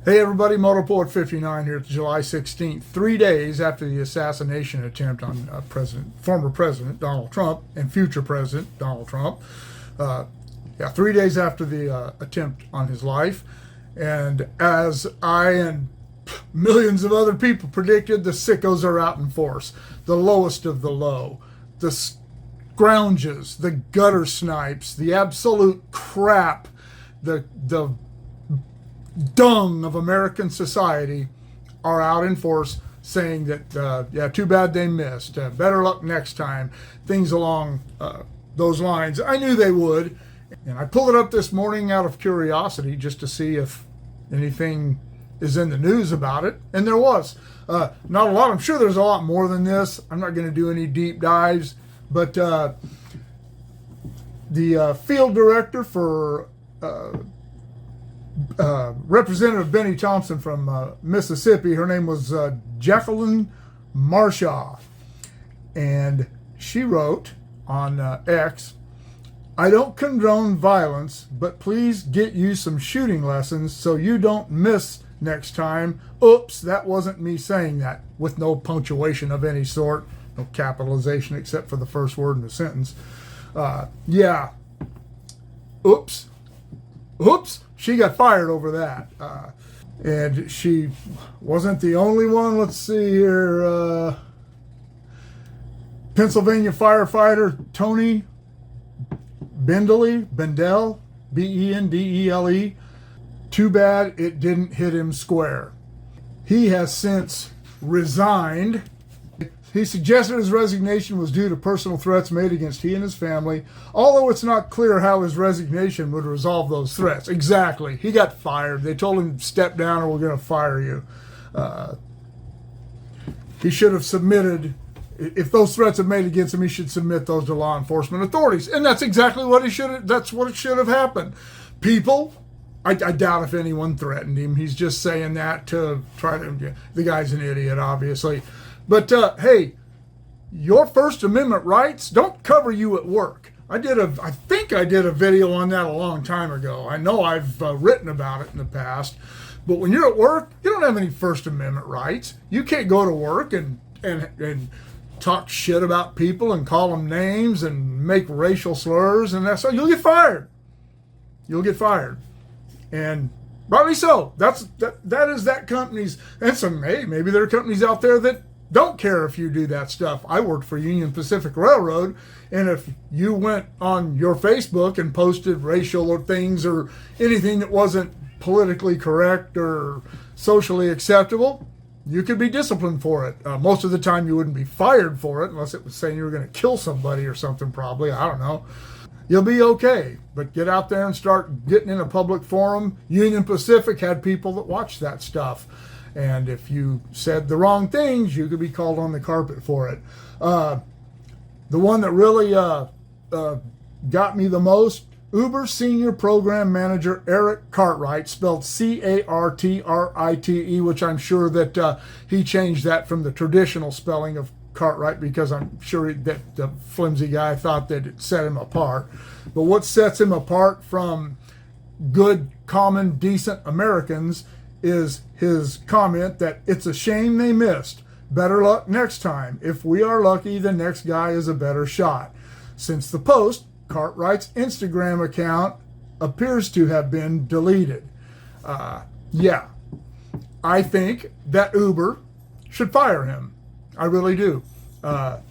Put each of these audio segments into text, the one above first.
Hey everybody, Motorpoet59 here. It's July 16th, 3 days after the assassination attempt on former President Donald Trump and future President Donald Trump. 3 days after the attempt on his life. And as I and millions of other people predicted, the sickos are out in force. The lowest of the low. The scrounges, the gutter snipes, the absolute crap, the dung of American society are out in force saying that, too bad they missed. Better luck next time. Things along those lines. I knew they would. And I pulled it up this morning out of curiosity just to see if anything is in the news about it. And there was. Not a lot. I'm sure there's a lot more than this. I'm not going to do any deep dives. But the field director for Representative Benny Thompson from Mississippi, her name was Jacqueline Marshaw, and she wrote on X, "I don't condone violence, but please get you some shooting lessons so you don't miss next time. Oops, that wasn't me saying that," with no punctuation of any sort, no capitalization except for the first word in the sentence. Oops, she got fired over that. And she wasn't the only one. Let's see here. Pennsylvania firefighter Tony Bendele, Bendele. Too bad it didn't hit him square. He has since resigned. He suggested his resignation was due to personal threats made against he and his family, although it's not clear how his resignation would resolve those threats. Exactly. He got fired. They told him, step down or we're going to fire you. He should have submitted, if those threats are made against him, he should submit those to law enforcement authorities. And that's exactly what that's what it should have happened. People, I doubt if anyone threatened him. He's just saying that to try to, the guy's an idiot, obviously. But hey, your First Amendment rights don't cover you at work. I think I did a video on that a long time ago. I know I've written about it in the past. But when you're at work, you don't have any First Amendment rights. You can't go to work and talk shit about people and call them names and make racial slurs and that's so you'll get fired. You'll get fired. And rightly so. That is that company's, and some maybe there are companies out there that don't care if you do that stuff. I worked for Union Pacific Railroad, and if you went on your Facebook and posted racial or things or anything that wasn't politically correct or socially acceptable, you could be disciplined for it. Most of the time you wouldn't be fired for it unless it was saying you were going to kill somebody or something probably. I don't know. You'll be okay. But get out there and start getting in a public forum. Union Pacific had people that watched that stuff. And if you said the wrong things, you could be called on the carpet for it. The one that really got me the most, Uber Senior Program Manager Eric Cartwright, spelled Cartrite, which I'm sure that he changed that from the traditional spelling of Cartwright because I'm sure that the flimsy guy thought that it set him apart. But what sets him apart from good, common, decent Americans is his comment that it's a shame they missed. Better luck next time. If we are lucky, the next guy is a better shot. Since the post, Cartwright's Instagram account appears to have been deleted. I think that Uber should fire him. I really do. The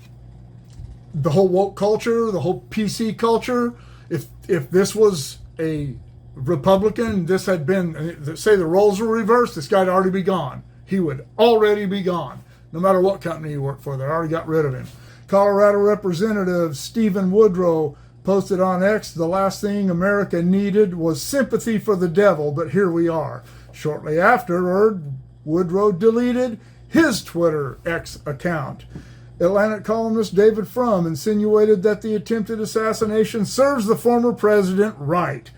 whole woke culture, the whole PC culture, if this was a Republican, this had been, say the roles were reversed, this guy'd already be gone. He would already be gone. No matter what company he worked for, they already got rid of him. Colorado Representative Stephen Woodrow posted on X, "The last thing America needed was sympathy for the devil, but here we are." Shortly afterward, Woodrow deleted his Twitter X account. Atlantic columnist David Frum insinuated that the attempted assassination serves the former president right.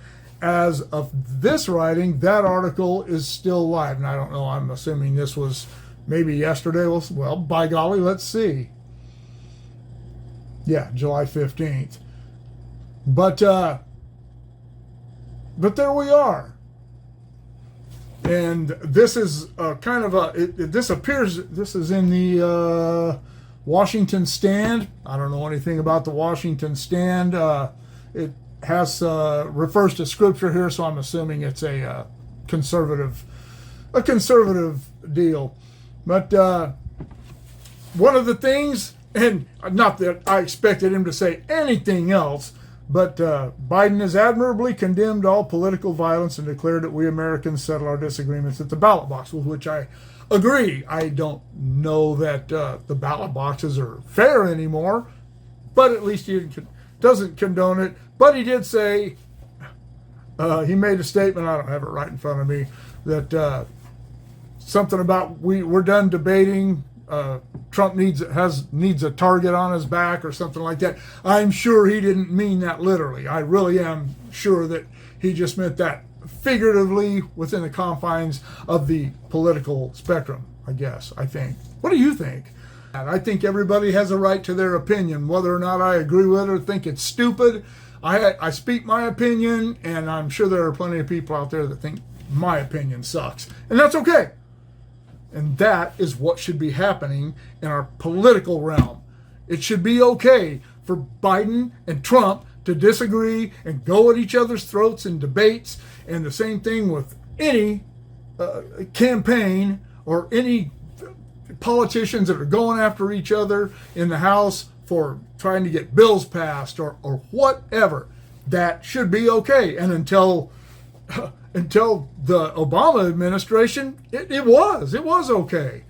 As of this writing, that article is still live. And I don't know, I'm assuming this was maybe yesterday. Well, by golly, let's see. Yeah, July 15th. But there we are. And this is kind of this is in the Washington Stand. I don't know anything about the Washington Stand. It has refers to scripture here, so I'm assuming it's a conservative deal. But one of the things, and not that I expected him to say anything else, but Biden has admirably condemned all political violence and declared that we Americans settle our disagreements at the ballot box, with which I agree. I don't know that the ballot boxes are fair anymore, but at least he doesn't condone it. But he did say, he made a statement, I don't have it right in front of me, that something about we're done debating, Trump needs a target on his back or something like that. I'm sure he didn't mean that literally. I really am sure that he just meant that figuratively within the confines of the political spectrum, I think. What do you think? I think everybody has a right to their opinion, whether or not I agree with it or think it's stupid. I speak my opinion, and I'm sure there are plenty of people out there that think my opinion sucks. And that's okay. And that is what should be happening in our political realm. It should be okay for Biden and Trump to disagree and go at each other's throats in debates. And the same thing with any campaign or any politicians that are going after each other in the House for trying to get bills passed or whatever. That should be okay. And until the Obama administration, it was okay.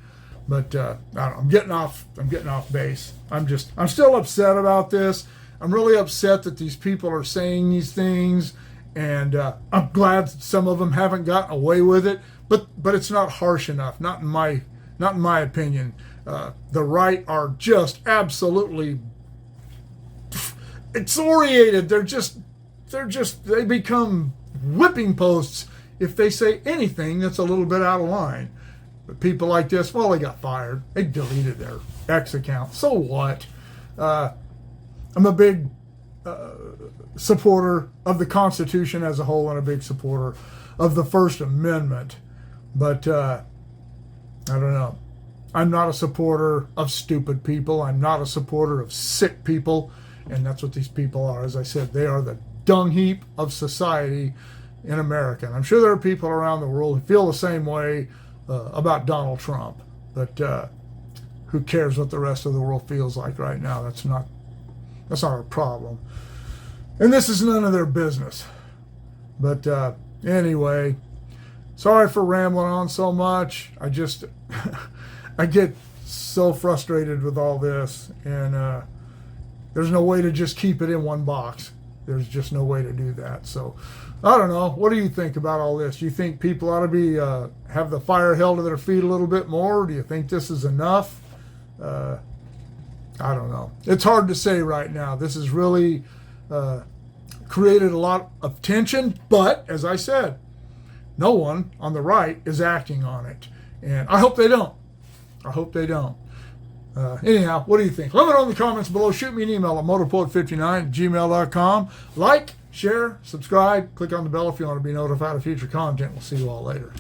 But I don't know, I'm getting off base. I'm still upset about this. I'm really upset that these people are saying these things, and I'm glad some of them haven't gotten away with it. But it's not harsh enough. Not in my opinion. The right are just absolutely excoriated. They become whipping posts if they say anything that's a little bit out of line. But people like this, well, they got fired. They deleted their X account. So what? I'm a big supporter of the Constitution as a whole and a big supporter of the First Amendment. But I don't know. I'm not a supporter of stupid people. I'm not a supporter of sick people. And that's what these people are. As I said, they are the dung heap of society in America. And I'm sure there are people around the world who feel the same way about Donald Trump. But who cares what the rest of the world feels like right now? That's not our problem. And this is none of their business. But anyway, sorry for rambling on so much. I get so frustrated with all this, and there's no way to just keep it in one box. There's just no way to do that. So I don't know. What do you think about all this? Do you think people ought to be have the fire held to their feet a little bit more? Do you think this is enough? I don't know. It's hard to say right now. This has really created a lot of tension, but as I said, no one on the right is acting on it. And I hope they don't. Anyhow, what do you think? Let me know in the comments below. Shoot me an email at motorpoet59@gmail.com. Like, share, subscribe, click on the bell if you want to be notified of future content. We'll see you all later.